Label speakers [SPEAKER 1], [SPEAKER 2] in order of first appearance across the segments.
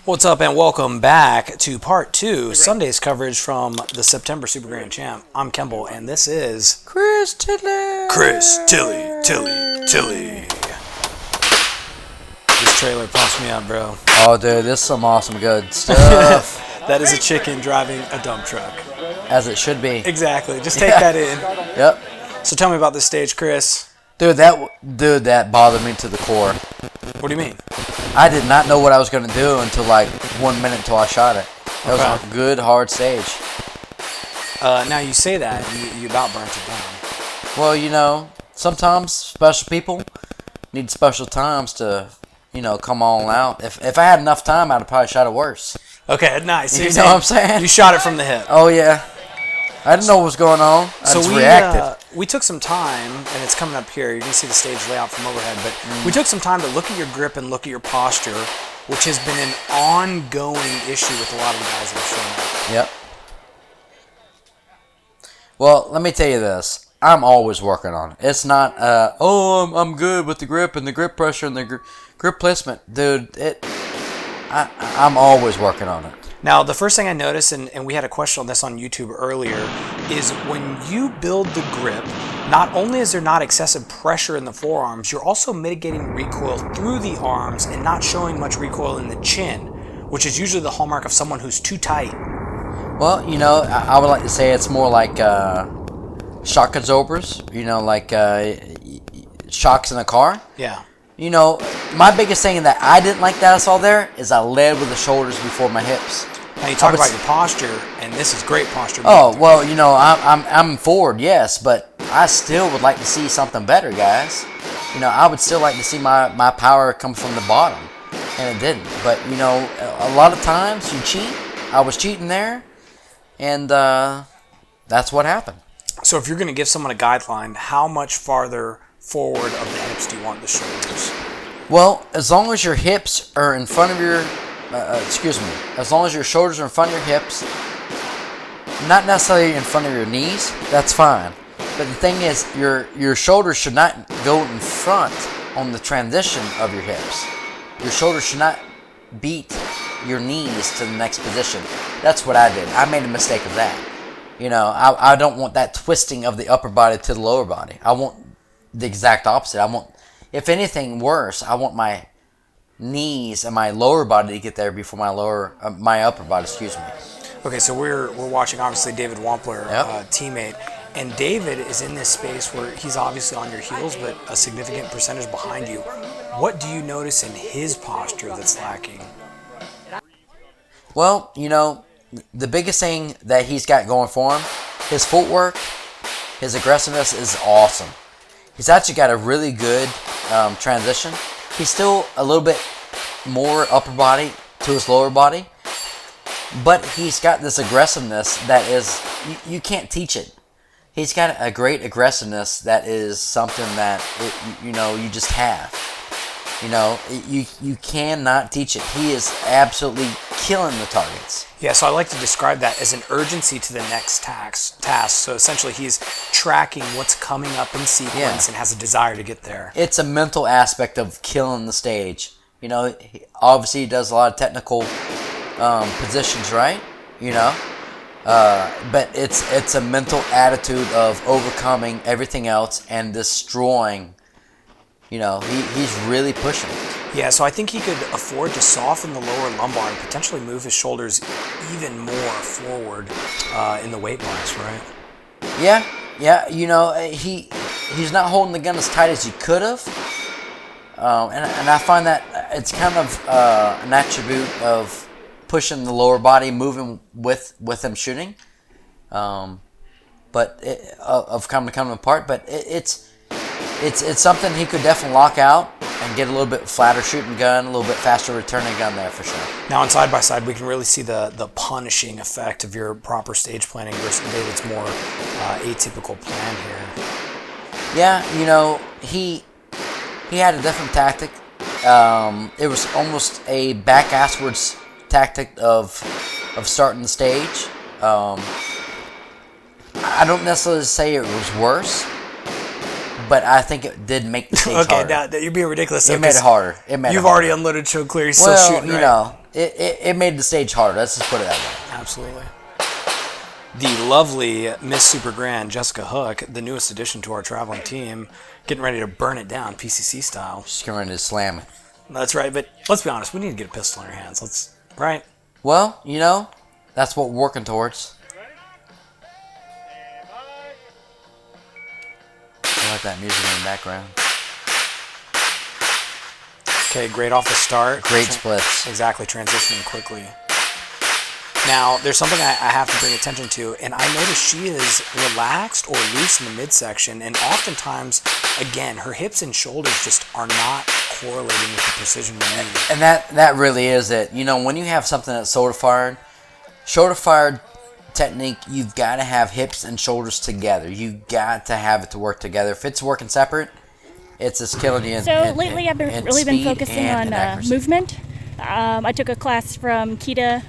[SPEAKER 1] What's up, and welcome back to part 2, Sunday's coverage from the September Super Grand Champ. I'm Kemble, and this is
[SPEAKER 2] Chris Tilley.
[SPEAKER 1] Tilley. This trailer pumps me up, bro.
[SPEAKER 2] Oh, dude, this is some awesome good stuff.
[SPEAKER 1] That is a chicken driving a dump truck.
[SPEAKER 2] As it should be.
[SPEAKER 1] Exactly. Just take that in.
[SPEAKER 2] Yep.
[SPEAKER 1] So tell me about this stage, Chris.
[SPEAKER 2] Dude, that bothered me to the core.
[SPEAKER 1] What do you mean?
[SPEAKER 2] I did not know what I was going to do until like 1 minute until I shot it. That was a good, hard stage.
[SPEAKER 1] Now you say that, and you about burnt it down.
[SPEAKER 2] Well, you know, sometimes special people need special times to, you know, come all out. If I had enough time, I'd have probably shot it worse.
[SPEAKER 1] Okay, nice. So
[SPEAKER 2] you know what I'm saying?
[SPEAKER 1] You shot it from the hip.
[SPEAKER 2] Oh, yeah. I didn't know what was going on. I just reacted.
[SPEAKER 1] We took some time, and it's coming up here. You can see the stage layout from overhead, but we took some time to look at your grip and look at your posture, which has been an ongoing issue with a lot of the guys that have shown up.
[SPEAKER 2] Yep. Well, let me tell you this. I'm always working on it. It's not, I'm good with the grip and the grip pressure and the grip placement. Dude, I'm always working on it.
[SPEAKER 1] Now, the first thing I noticed, and we had a question on this on YouTube earlier, is when you build the grip, not only is there not excessive pressure in the forearms, you're also mitigating recoil through the arms and not showing much recoil in the chin, which is usually the hallmark of someone who's too tight.
[SPEAKER 2] Well, you know, I would like to say it's more like shock absorbers, you know, like shocks in a car.
[SPEAKER 1] Yeah.
[SPEAKER 2] You know, my biggest thing that I didn't like that I saw there is I led with the shoulders before my hips.
[SPEAKER 1] Now you talk about your posture, and this is great posture.
[SPEAKER 2] Oh, well, you know, I'm forward, yes, but I still would like to see something better, guys. You know, I would still like to see my power come from the bottom, and it didn't. But, you know, a lot of times you cheat. I was cheating there, and that's what happened.
[SPEAKER 1] So if you're going to give someone a guideline, how much farther forward of the hips do you want the shoulders?
[SPEAKER 2] Well, as long as your hips are in front of your, as long as your shoulders are in front of your hips, not necessarily in front of your knees, that's fine. But the thing is, your shoulders should not go in front on the transition of your hips. Your shoulders should not beat your knees to the next position. That's what I did. I made a mistake of that. You know, I don't want that twisting of the upper body to the lower body. I want the exact opposite. I want, if anything worse, I want my knees and my lower body to get there before my upper body. Excuse me.
[SPEAKER 1] Okay, so we're watching obviously David Wampler,
[SPEAKER 2] Yep.
[SPEAKER 1] Teammate, and David is in this space where he's obviously on your heels, but a significant percentage behind you. What do you notice in his posture that's lacking?
[SPEAKER 2] Well, you know, the biggest thing that he's got going for him, his footwork, his aggressiveness is awesome. He's actually got a really good transition. He's still a little bit more upper body to his lower body, but he's got this aggressiveness that is, you can't teach it. He's got a great aggressiveness that is something that, you know, you just have. You know, you cannot teach it. He is absolutely killing the targets.
[SPEAKER 1] Yeah, so I like to describe that as an urgency to the next task. So essentially he's tracking what's coming up in sequence and has a desire to get there.
[SPEAKER 2] It's a mental aspect of killing the stage. You know, obviously he does a lot of technical positions, right? You know, but it's a mental attitude of overcoming everything else and destroying. You know, he's really pushing it.
[SPEAKER 1] Yeah, so I think he could afford to soften the lower lumbar and potentially move his shoulders even more forward in the weight class, right?
[SPEAKER 2] Yeah. You know, he's not holding the gun as tight as he could have, and I find that it's kind of an attribute of pushing the lower body, moving with him shooting, but of coming apart. But it's something he could definitely lock out and get a little bit flatter shooting gun, a little bit faster returning gun there for sure.
[SPEAKER 1] Now on side by side, we can really see the punishing effect of your proper stage planning versus David's more atypical plan here.
[SPEAKER 2] Yeah, you know, he had a different tactic. It was almost a back-asswards tactic of starting the stage. I don't necessarily say it was worse, but I think it did make the stage harder.
[SPEAKER 1] Okay, now you're being ridiculous.
[SPEAKER 2] It made it harder.
[SPEAKER 1] You've already unloaded show clear. He's still shooting, right?
[SPEAKER 2] You know, it made the stage harder. Let's just put it that way.
[SPEAKER 1] Absolutely. The lovely Miss Super Grand, Jessica Hook, the newest addition to our traveling team, getting ready to burn it down, PCC style.
[SPEAKER 2] She's getting ready to slam it.
[SPEAKER 1] That's right, but let's be honest, we need to get a pistol in our hands. Right?
[SPEAKER 2] Well, you know, that's what we're working towards. I like that music in the background.
[SPEAKER 1] Okay, great off the start.
[SPEAKER 2] Great splits.
[SPEAKER 1] Exactly, transitioning quickly. Now, there's something I have to bring attention to, and I notice she is relaxed or loose in the midsection, and oftentimes, again, her hips and shoulders just are not correlating with the precision we need.
[SPEAKER 2] And that really is it. You know, when you have something that's shoulder fired technique, you've got to have hips and shoulders together. You've got to have it to work together. If it's working separate, it's just killing you.
[SPEAKER 3] Lately, I've really been focusing on movement. I took a class from Kita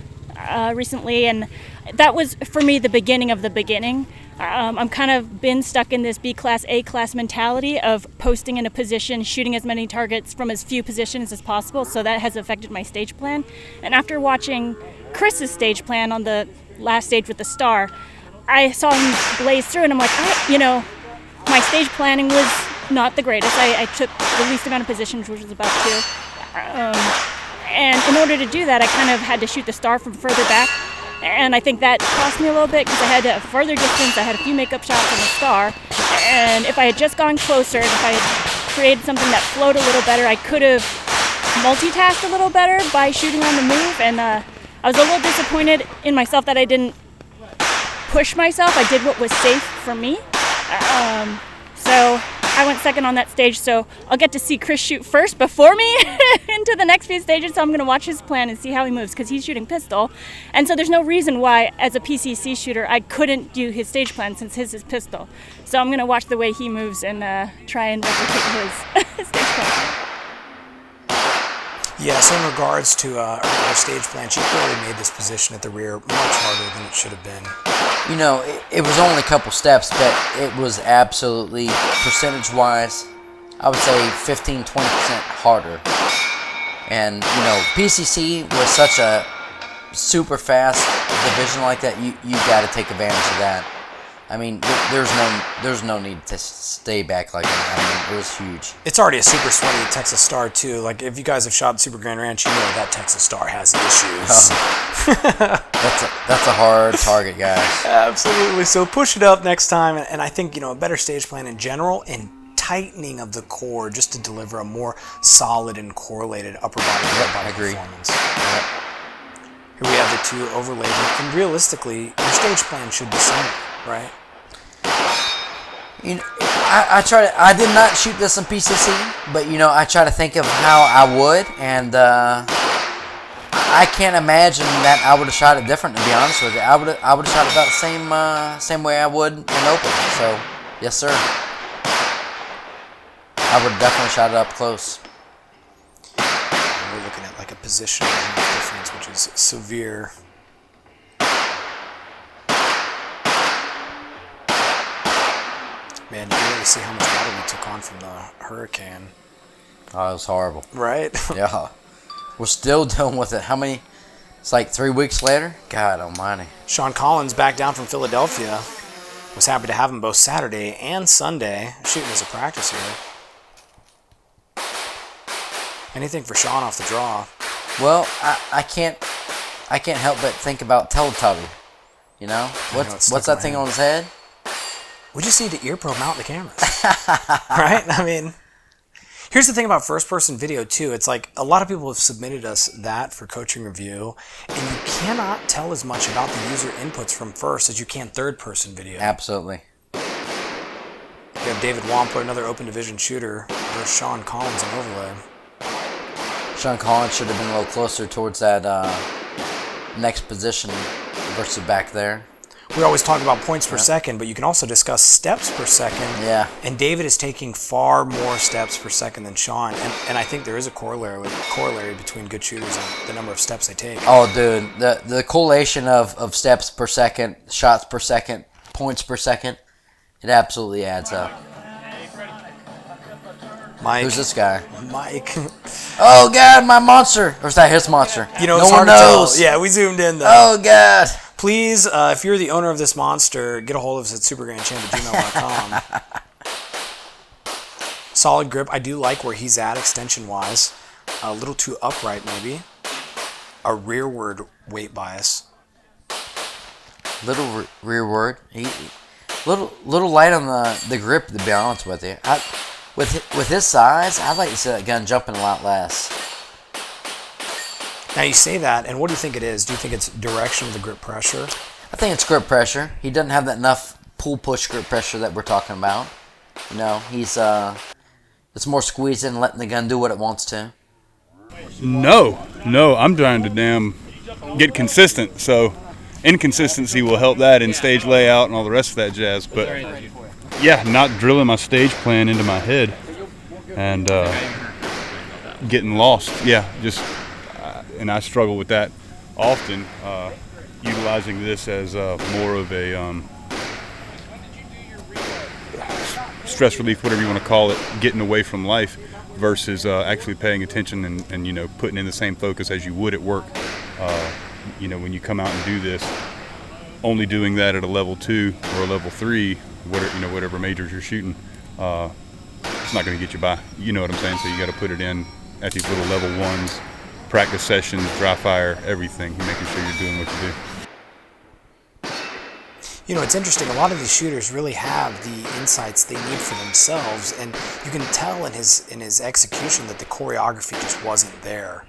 [SPEAKER 3] recently, and that was for me the beginning of the beginning. I'm kind of been stuck in this B class, A class mentality of posting in a position, shooting as many targets from as few positions as possible, so that has affected my stage plan. And after watching Chris's stage plan on the last stage with the star, I saw him blaze through, and I'm like, my stage planning was not the greatest. I took the least amount of positions, which was about 2. And in order to do that, I kind of had to shoot the star from further back. And I think that cost me a little bit because I had a further distance. I had a few makeup shots on the star. And if I had just gone closer, and if I had created something that flowed a little better, I could have multitasked a little better by shooting on the move. And I was a little disappointed in myself that I didn't push myself. I did what was safe for me. So I went second on that stage, so I'll get to see Chris shoot first before me into the next few stages, so I'm going to watch his plan and see how he moves, because he's shooting pistol. And so there's no reason why, as a PCC shooter, I couldn't do his stage plan since his is pistol. So I'm going to watch the way he moves and try and replicate his stage plan.
[SPEAKER 1] Yeah, so in regards to her stage plan, she clearly made this position at the rear much harder than it should have been.
[SPEAKER 2] You know, it was only a couple steps, but it was absolutely, percentage-wise, I would say 15-20% harder. And, you know, PCC was such a super fast division like that, you got to take advantage of that. I mean, there's no need to stay back like that. I mean, it was huge.
[SPEAKER 1] It's already a super sweaty Texas Star, too. Like, if you guys have shot Super Grand Ranch, you know that Texas Star has issues.
[SPEAKER 2] That's a hard target, guys.
[SPEAKER 1] Absolutely. So push it up next time, and I think, a better stage plan in general, and tightening of the core just to deliver a more solid and correlated upper body lower body performance.
[SPEAKER 2] Yep.
[SPEAKER 1] Here we have the two overlaid, and realistically, your stage plan should be similar, right?
[SPEAKER 2] You know, I did not shoot this in PCC, but I try to think of how I would, and I can't imagine that I would have shot it different. To be honest with you, I would have shot it about the same way I would in open. So, yes, sir. I would have definitely shot it up close.
[SPEAKER 1] We're looking at like a positional difference, which is severe. Man, you can really see how much water we took on from the hurricane.
[SPEAKER 2] Oh, it was horrible.
[SPEAKER 1] Right?
[SPEAKER 2] Yeah. We're still dealing with it. How many? It's like 3 weeks later? God almighty.
[SPEAKER 1] Sean Collins, back down from Philadelphia, was happy to have him both Saturday and Sunday, shooting as a practice here. Anything for Sean off the draw?
[SPEAKER 2] Well, I can't help but think about Teletubby. What's that thing on his head?
[SPEAKER 1] We just need to ear probe mount the cameras. Right? I mean, here's the thing about first-person video, too. It's like a lot of people have submitted us that for coaching review, and you cannot tell as much about the user inputs from first as you can third-person video.
[SPEAKER 2] Absolutely.
[SPEAKER 1] We have David Wampler, another open division shooter, versus Sean Collins in overlay.
[SPEAKER 2] Sean Collins should have been a little closer towards that next position versus back there.
[SPEAKER 1] We always talk about points per second, but you can also discuss steps per second.
[SPEAKER 2] Yeah.
[SPEAKER 1] And David is taking far more steps per second than Sean. And I think there is a corollary between good shooters and the number of steps they take.
[SPEAKER 2] Oh, dude. The correlation of steps per second, shots per second, points per second, it absolutely adds up.
[SPEAKER 1] Mike.
[SPEAKER 2] Who's this guy?
[SPEAKER 1] Mike.
[SPEAKER 2] Oh God, my monster! Or is that his monster?
[SPEAKER 1] You know,
[SPEAKER 2] no
[SPEAKER 1] it's
[SPEAKER 2] one
[SPEAKER 1] hard to
[SPEAKER 2] knows.
[SPEAKER 1] tell. Yeah, we zoomed in though.
[SPEAKER 2] Oh God!
[SPEAKER 1] Please, if you're the owner of this monster, get a hold of us at supergrandchamp@gmail.com. Solid grip. I do like where he's at extension-wise. A little too upright, maybe. A rearward weight bias.
[SPEAKER 2] Little rearward. Little light on the grip, to be honest with you. With his size, I'd like to see that gun jumping a lot less.
[SPEAKER 1] Now you say that, and what do you think it is? Do you think it's direction of the grip pressure?
[SPEAKER 2] I think it's grip pressure. He doesn't have that enough pull-push grip pressure that we're talking about. You know, he's it's more squeezing and letting the gun do what it wants to.
[SPEAKER 4] No, I'm trying to get consistent. So inconsistency will help that in stage layout and all the rest of that jazz. But yeah, not drilling my stage plan into my head and getting lost. Yeah, just and I struggle with that often. Utilizing this as more of a stress relief, whatever you want to call it, getting away from life versus actually paying attention and you know, putting in the same focus as you would at work. You know, when you come out and do this, only doing that at a level 2 or a level 3, whatever majors you're shooting, it's not going to get you by. You know what I'm saying? So you got to put it in at these little level 1s, practice sessions, dry fire, everything. You're making sure you're doing what you do.
[SPEAKER 1] You know, it's interesting. A lot of these shooters really have the insights they need for themselves, and you can tell in his execution that the choreography just wasn't there.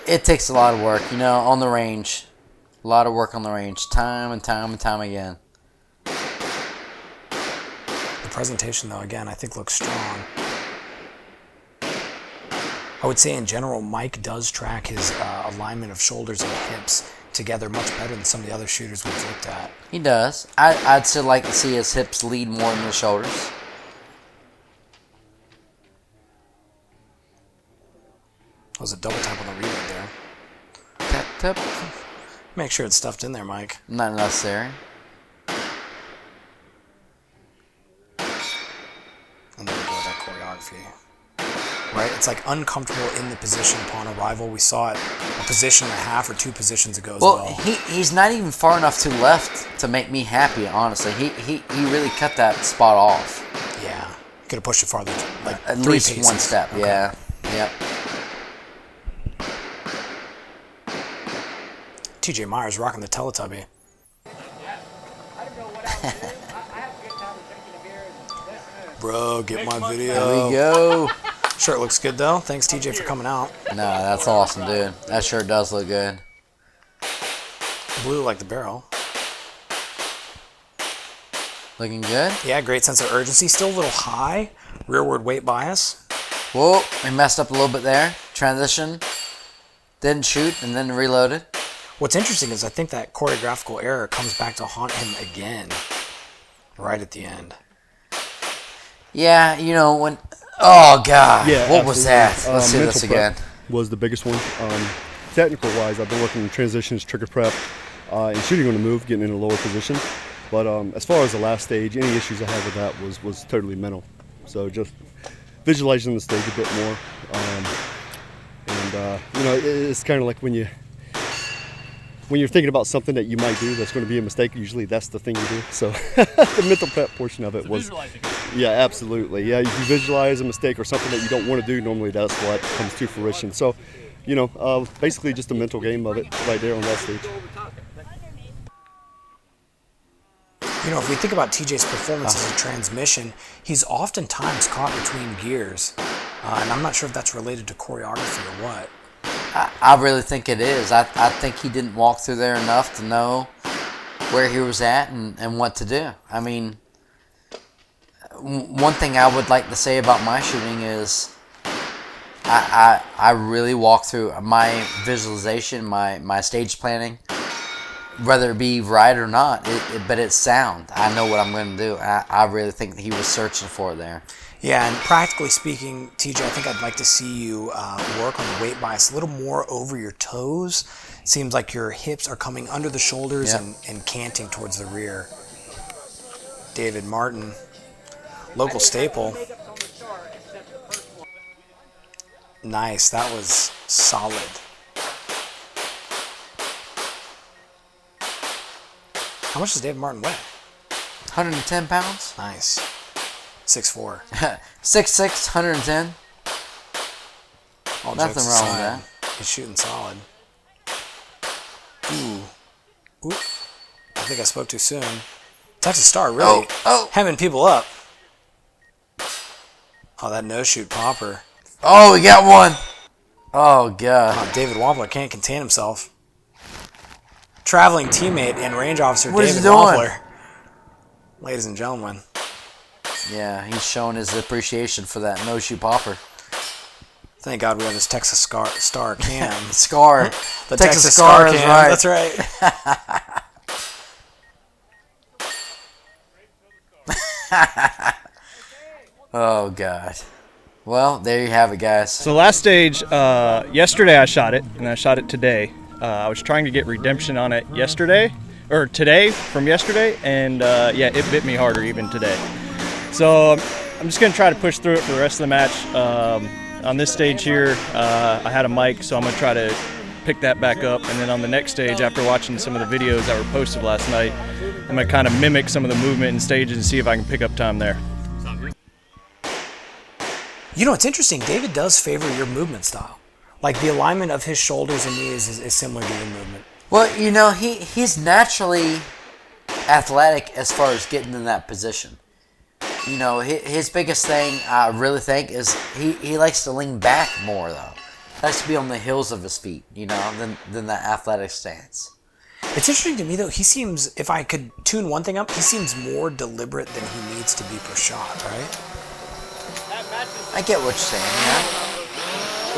[SPEAKER 2] It takes a lot of work, you know, on the range. A lot of work on the range, time and time and time again.
[SPEAKER 1] The presentation, though, again, I think looks strong. I would say in general, Mike does track his alignment of shoulders and hips together much better than some of the other shooters we've looked at.
[SPEAKER 2] He does. I'd still like to see his hips lead more than the shoulders.
[SPEAKER 1] That was a double tap on the reload there.
[SPEAKER 2] Tap, tap.
[SPEAKER 1] Make sure it's stuffed in there, Mike.
[SPEAKER 2] Not necessary.
[SPEAKER 1] And there we go with that choreography. Right? It's like uncomfortable in the position upon arrival. We saw it a position and a half or 2 positions ago as well.
[SPEAKER 2] He's not even far enough to left to make me happy, honestly. He really cut that spot off.
[SPEAKER 1] Yeah. Could have pushed it farther, like
[SPEAKER 2] at
[SPEAKER 1] 3
[SPEAKER 2] least
[SPEAKER 1] paces.
[SPEAKER 2] 1 step,
[SPEAKER 1] Okay.
[SPEAKER 2] yeah. Yep.
[SPEAKER 1] TJ Myers rocking the Teletubby. Bro, get my video.
[SPEAKER 2] There we go.
[SPEAKER 1] Shirt looks good though. Thanks TJ for coming out.
[SPEAKER 2] No, that's awesome, dude. That shirt does look good.
[SPEAKER 1] Blue like the barrel.
[SPEAKER 2] Looking good.
[SPEAKER 1] Yeah, great sense of urgency. Still a little high. Rearward weight bias.
[SPEAKER 2] Whoa, we messed up a little bit there. Transition. Didn't shoot and then reloaded.
[SPEAKER 1] What's interesting is I think that choreographical error comes back to haunt him again. Right at the end.
[SPEAKER 2] Yeah, you know, when... Oh, God.
[SPEAKER 5] Yeah,
[SPEAKER 2] what was that? Let's see
[SPEAKER 5] mental
[SPEAKER 2] this
[SPEAKER 5] prep
[SPEAKER 2] again.
[SPEAKER 5] Was the biggest one. Technical-wise, I've been working in transitions, trigger prep, and shooting on the move, getting in a lower position. But as far as the last stage, any issues I had with that was totally mental. So just visualizing the stage a bit more. You know, it's kind of like when you're thinking about something that you might do that's going to be a mistake, usually that's the thing you do. So the mental prep portion of it was... Yeah, absolutely. Yeah, if you visualize a mistake or something that you don't want to do, normally that's what comes to fruition. So, you know, basically just a mental game of it right there on that stage.
[SPEAKER 1] You know, if we think about TJ's performance as a transmission, he's oftentimes caught between gears. And I'm not sure if that's related to choreography or what.
[SPEAKER 2] I really think it is. I think he didn't walk through there enough to know where he was at and what to do. I mean... One thing I would like to say about my shooting is I really walk through my visualization, my stage planning, whether it be right or not, but it's sound. I know what I'm going to do. I really think that he was searching for it there.
[SPEAKER 1] Yeah, and practically speaking, TJ, I think I'd like to see you work on the weight bias a little more over your toes. It seems like your hips are coming under the shoulders and canting towards the rear. David Martin. Local staple. Nice. That was solid. How much does David Martin weigh?
[SPEAKER 2] 110 pounds.
[SPEAKER 1] Nice. 6'4".
[SPEAKER 2] 6'6", 110.
[SPEAKER 1] All
[SPEAKER 2] Nothing
[SPEAKER 1] jokes
[SPEAKER 2] wrong with
[SPEAKER 1] aside,
[SPEAKER 2] that.
[SPEAKER 1] He's shooting solid. Ooh. Ooh. I think I spoke too soon. Texas Star really hemming people up. Oh, that no-shoot popper.
[SPEAKER 2] Oh, we got one. Oh, God.
[SPEAKER 1] Oh, David Wampler can't contain himself. Traveling teammate and range officer
[SPEAKER 2] What is
[SPEAKER 1] David
[SPEAKER 2] he doing?
[SPEAKER 1] Wampler. Ladies and gentlemen.
[SPEAKER 2] Yeah, he's showing his appreciation for that no-shoot popper.
[SPEAKER 1] Thank God we have this Texas Star cam.
[SPEAKER 2] Scar.
[SPEAKER 1] The
[SPEAKER 2] Texas Scar is
[SPEAKER 1] cam.
[SPEAKER 2] right.
[SPEAKER 1] That's right.
[SPEAKER 2] Oh, God. Well, there you have it, guys.
[SPEAKER 6] So last stage, yesterday I shot it, and I shot it today. I was trying to get redemption on it today from yesterday, and yeah, it bit me harder even today. So I'm just going to try to push through it for the rest of the match. On this stage here, I had a mic, so I'm going to try to pick that back up, and then on the next stage, after watching some of the videos that were posted last night, I'm going to kind of mimic some of the movement and stages and see if I can pick up time there.
[SPEAKER 1] You know, it's interesting. David does favor your movement style. Like, the alignment of his shoulders and knees is similar to your movement.
[SPEAKER 2] Well, you know, he's naturally athletic as far as getting in that position. You know, his biggest thing, I really think, is he likes to lean back more, though. He likes to be on the heels of his feet, you know, than that athletic stance.
[SPEAKER 1] It's interesting to me, though. He seems, if I could tune one thing up, he seems more deliberate than he needs to be per shot, right?
[SPEAKER 2] I get what you're saying, yeah.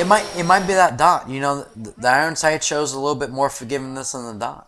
[SPEAKER 2] It might be that dot. You know, the iron sight shows a little bit more forgiveness than the dot.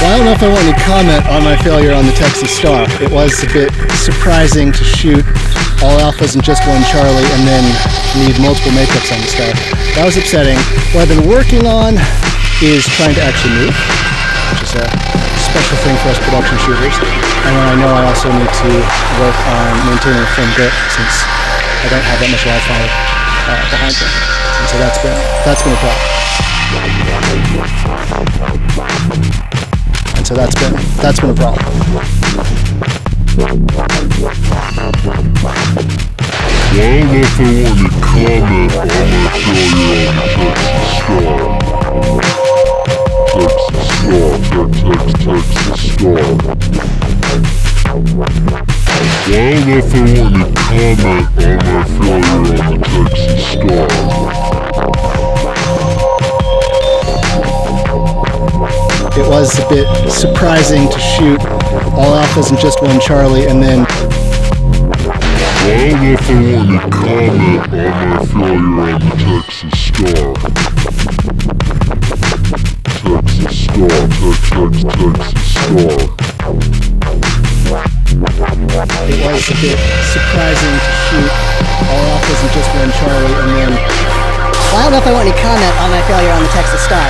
[SPEAKER 7] I don't know if I want to comment on my failure on the Texas Star. It was a bit surprising to shoot all alphas and just one Charlie and then need multiple makeups on the Star. That was upsetting. What I've been working on is trying to actually move, which is a special thing for us production shooters. And then I know I also need to work on maintaining a firm grip since I don't have that much live fire behind me. And so that's been a problem. And so that's been a problem.
[SPEAKER 8] Well, if I want to comment, I'm gonna tell you on Texas Star. Well, if I want to comment on my failure on the Texas Star.
[SPEAKER 7] It was a bit surprising to shoot all alphas and just one Charlie and then...
[SPEAKER 8] Well, if I want to comment on my failure on the Texas Star. Texas Star.
[SPEAKER 7] It was a bit surprising to shoot all alphas and just one Charlie and then...
[SPEAKER 9] Well, I don't know if I want any comment on my failure on the Texas Star.